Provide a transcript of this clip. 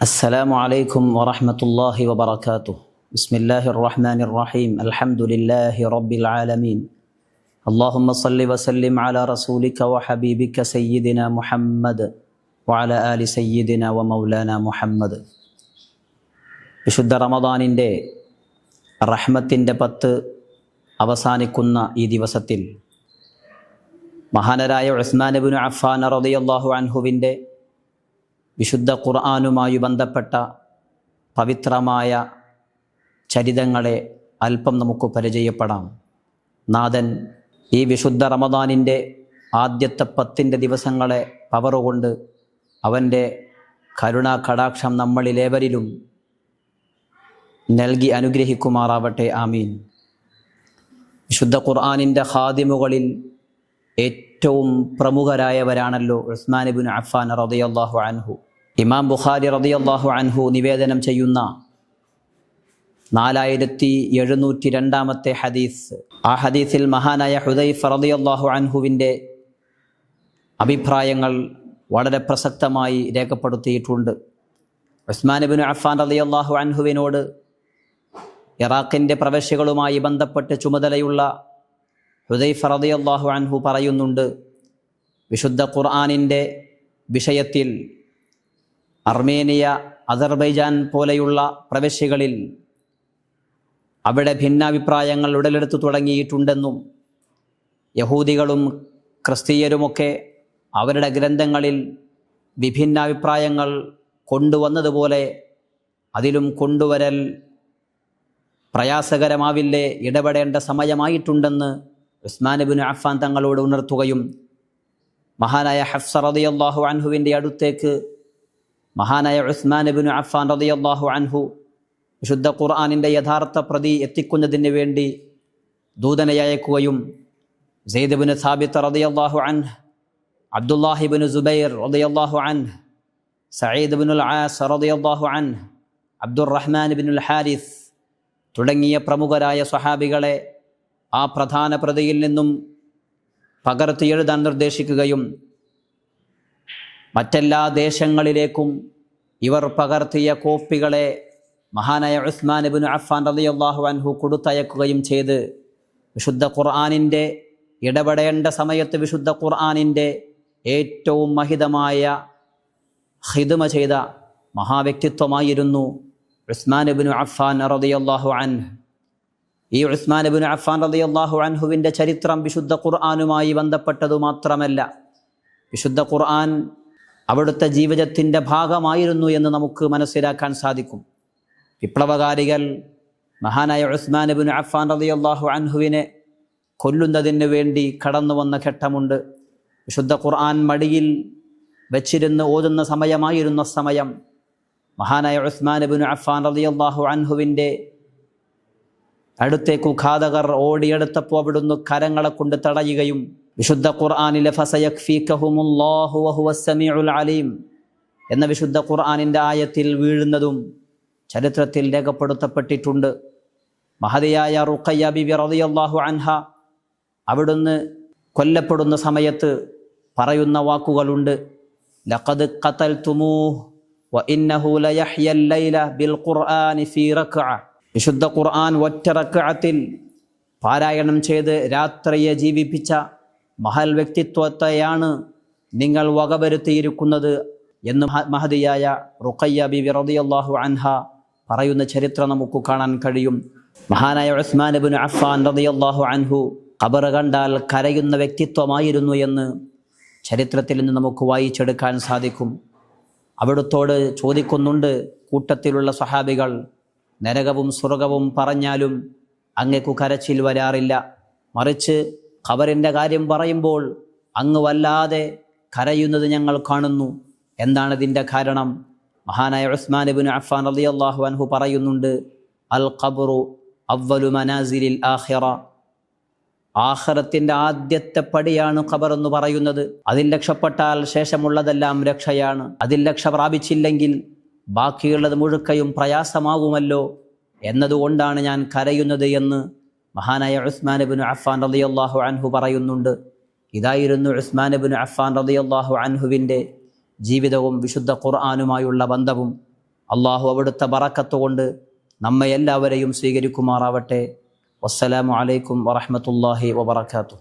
السلام عليكم ورحمة الله وبركاته. بسم الله الرحمن الرحيم. الحمد لله رب العالمين. اللهم صل وسلم على رسولك وحبيبك سيدنا محمد وعلى آل سيدنا ومولانا محمد. വിശുദ്ധ റമദാനിൻ്റെ റഹ്മത്തിൻ്റെ 10 അവസാനിക്കുന്ന ഈ ദിവസത്തിൽ മഹാനരായ ഉസ്മാൻ ഇബ്നു അഫ്ഫാൻ റളിയല്ലാഹു അൻഹുവിൻ്റെ വിശുദ്ധ ഖുർആനുമായി ബന്ധപ്പെട്ട പവിത്രമായ ചരിതങ്ങളെ അല്പം നമുക്ക് പരിചയപ്പെടാം. നാഥൻ ഈ വിശുദ്ധ റമദാനിൻ്റെ ആദ്യത്തെ 10 ദിവസങ്ങളെ പവറുകൊണ്ട് അവൻ്റെ കരുണാ കടാക്ഷം നമ്മളിലേവരിലും നൽകി അനുഗ്രഹിക്കുമാറാവട്ടെ. ആമീൻ. വിശുദ്ധ ഖുർആനിൻ്റെ ഖാദിമുകളിൽ ഏറ്റവും പ്രമുഖരായവരാണല്ലോ ഉസ്മാൻ ഇബ്നു അഫ്ഫാൻ റളിയല്ലാഹു അൻഹു. ഇമാം ബുഖാരി റളിയല്ലാഹു അൻഹു നിവേദനം ചെയ്യുന്ന 4702 ഹദീസ്. ആ ഹദീസിൽ മഹാനായ ഹുദൈഫ റളിയല്ലാഹു അൻഹുവിൻ്റെ അഭിപ്രായങ്ങൾ വളരെ പ്രസക്തമായി രേഖപ്പെടുത്തിയിട്ടുണ്ട്. ഉസ്മാൻ ഇബ്നു അഫ്ഫാൻ റളിയല്ലാഹു അൻഹുവിനോട് ഇറാഖിൻ്റെ പ്രവശ്യകളുമായി ബന്ധപ്പെട്ട് ചുമതലയുള്ള ഹുദൈഫ റളിയല്ലാഹു അൻഹു പറയുന്നുണ്ട്, വിശുദ്ധ ഖുർആനിൻ്റെ വിഷയത്തിൽ അർമേനിയ, അസർബൈജാൻ പോലെയുള്ള പ്രവിശ്യകളിൽ അവിടെ ഭിന്നാഭിപ്രായങ്ങൾ ഉടലെടുത്തു തുടങ്ങിയിട്ടുണ്ടെന്നും യഹൂദികളും ക്രിസ്തീയരുമൊക്കെ അവരുടെ ഗ്രന്ഥങ്ങളിൽ വിഭിന്നാഭിപ്രായങ്ങൾ കൊണ്ടുവന്നതുപോലെ അതിലും കൊണ്ടുവരൽ പ്രയാസകരമാവില്ലേ, ഇടപെടേണ്ട സമയമായിട്ടുണ്ടെന്ന് ഉസ്മാൻ ഇബ്നു അഫ്ഫാൻ തങ്ങളോട് ഉണർത്തുകയും മഹാനായ ഹഫ്സ റളിയല്ലാഹു അൻഹുവിൻ്റെ അടുത്തേക്ക് മഹാനായ ഉസ്മാൻ ഇബ്നു അഫ്ഫാൻ റളിയല്ലാഹു അൻഹു വിശുദ്ധ ഖുർആനിൻ്റെ യഥാർത്ഥ പ്രതി എത്തിക്കുന്നതിന് വേണ്ടി ദൂതനെ അയക്കുകയും സെയ്ദ് ഇബ്നു സാബിത്ത് റളിയല്ലാഹു അൻഹു, അബ്ദുല്ലാഹി ഇബ്നു സുബൈർ റളിയല്ലാഹു അൻഹു, സഈദ് ഇബ്നുൽ ആസ് റളിയല്ലാഹു അൻഹു, അബ്ദുറഹ്മാൻ ഇബ്നുൽ ഹാരിസ് തുടങ്ങിയ പ്രമുഖരായ സ്വഹാബികളെ ആ പ്രധാന പ്രതിയിൽ നിന്നും പകർത്തി എഴുതാൻ നിർദ്ദേശിക്കുകയും മറ്റെല്ലാ ദേശങ്ങളിലേക്കും ഇവർ പകർത്തിയ കോപ്പികളെ മഹാനായ ഉസ്മാൻ ഇബ്നു അഫ്ഫാൻ റളിയല്ലാഹു അൻഹു കൊടുത്തയക്കുകയും ചെയ്ത് വിശുദ്ധ ഖുർആനിൻ്റെ ഇടപെടേണ്ട സമയത്ത് വിശുദ്ധ ഖുർആനിൻ്റെ ഏറ്റവും മഹിതമായ ഖിദ്മ ചെയ്ത മഹാവ്യക്തിത്വമായിരുന്നു ഉസ്മാൻ ഇബ്നു അഫ്ഫാൻ റളിയല്ലാഹു അൻഹു. ഈ ഉസ്മാൻ ഇബ്നു അഫ്ഫാൻ റളിയല്ലാഹു അൻഹുവിൻ്റെ ചരിത്രം വിശുദ്ധ ഖുർആനുമായി ബന്ധപ്പെട്ടതു മാത്രമല്ല, വിശുദ്ധ ഖുർആൻ അവിടുത്തെ ജീവിതത്തിൻ്റെ ഭാഗമായിരുന്നു എന്ന് നമുക്ക് മനസ്സിലാക്കാൻ സാധിക്കും. വിപ്ലവകാരികൾ മഹാനായ ഉസ്മാൻ ഇബ്നു അഫ്ഫാൻ റളിയല്ലാഹു അൻഹുവിനെ കൊല്ലുന്നതിന് വേണ്ടി കടന്നു വന്ന ഘട്ടമുണ്ട്. വിശുദ്ധ ഖുർആൻ മടിയിൽ വെച്ചിരുന്ന് ഓതുന്ന സമയമായിരുന്ന സമയം മഹാനായ ഉസ്മാൻ ഇബ്നു അഫ്ഫാൻ റളിയല്ലാഹു അൻഹുവിൻ്റെ അടുത്തേക്കു ഘാതകർ ഓടിയെടുത്തപ്പോൾ അവിടുന്ന് കരങ്ങളെ കൊണ്ട് തടയുകയും വിശുദ്ധ ഖുർആനിലെ ഫസയക്ഫീകഹുമുല്ലാഹു വഹുവസ് സമീഉൽ അലീം എന്ന വിശുദ്ധ ഖുർആനിൻ്റെ ആയത്തിൽ വീഴുന്നതും ചരിത്രത്തിൽ രേഖപ്പെടുത്തപ്പെട്ടിട്ടുണ്ട്. മഹദിയായ റുഖയ്യ ബിബി റളിയല്ലാഹു അൻഹ അവിടുന്ന് കൊല്ലപ്പെടുന്ന സമയത്ത് പറയുന്ന വാക്കുകളുണ്ട്, ലഖദ് ഖതൽതുമൂഹു വഇന്നഹു ലയഹ്യൽ ലൈല ബിൽ ഖുർആനി ഫീ റക്അ. വിശുദ്ധ ഖുർആൻ ഒറ്റ റക്അത്തിൽ പാരായണം ചെയ്ത് രാത്രിയെ ജീവിപ്പിച്ച മഹൽ വ്യക്തിത്വത്തെയാണ് നിങ്ങൾ വകവരുത്തിയിരിക്കുന്നത് എന്ന് മഹദിയായ റുഖയ്യ ബിബി റളിയല്ലാഹു അൻഹ പറയുന്ന ചരിത്രം നമുക്ക് കാണാൻ കഴിയും. മഹാനായ ഉസ്മാൻ ഇബ്നു അഫ്ഫാൻ റളിയല്ലാഹു അൻഹു ഖബർ കണ്ടാൽ കരയുന്ന വ്യക്തിത്വമായിരുന്നു എന്ന് ചരിത്രത്തിൽ നിന്ന് നമുക്ക് വായിച്ചെടുക്കാൻ സാധിക്കും. അവിടുത്തോട് ചോദിക്കുന്നുണ്ട് കൂട്ടത്തിലുള്ള സ്വഹാബികൾ, നരകവും സ്വർഗവും പറഞ്ഞാലും അങ്ങേക്കു കരച്ചിൽ വരാറില്ല, മറിച്ച് ഖബറിൻ്റെ കാര്യം പറയുമ്പോൾ അങ്ങ് വല്ലാതെ കരയുന്നത് ഞങ്ങൾ കാണുന്നു. എന്താണ് ഇതിൻ്റെ കാരണം? മഹാനായ ഉസ്മാൻ ഇബ്നു അഫ്ഫാൻ റളിയല്ലാഹു അൻഹു പറയുന്നുണ്ട്, അൽ ഖബ്റു അവ്വലു മനാസിലിൽ ആഖിറ. ആഖിറത്തിൻ്റെ ആദ്യത്തെ പടിയാണ് ഖബർ എന്ന് പറയുന്നത്. അതിൽ രക്ഷപ്പെട്ടാൽ ശേഷമുള്ളതെല്ലാം രക്ഷയാണ്. അതിൽ രക്ഷ പ്രാപിച്ചില്ലെങ്കിൽ ബാക്കിയുള്ളത് മുഴുക്കയും പ്രയാസമാകുമല്ലോ എന്നതുകൊണ്ടാണ് ഞാൻ കരയുന്നത് എന്ന് മഹാനായ ഉസ്മാൻ ഇബ്നു അഫ്ഫാൻ റളിയല്ലാഹു അൻഹു പറയുന്നുണ്ട്. ഇതായിരുന്നു ഉസ്മാൻ ഇബ്നു അഫ്ഫാൻ റളിയല്ലാഹു അൻഹുവിൻ്റെ ജീവിതവും വിശുദ്ധ ഖുർആനുമായുള്ള ബന്ധവും. അള്ളാഹു അവിടുത്തെ ബറക്കത്ത് കൊണ്ട് നമ്മെ എല്ലാവരെയും സ്വീകരിക്കുമാറാവട്ടെ. വസ്സലാമു അലൈക്കും വറഹ്മത്തുള്ളാഹി വബറകാതുഹു.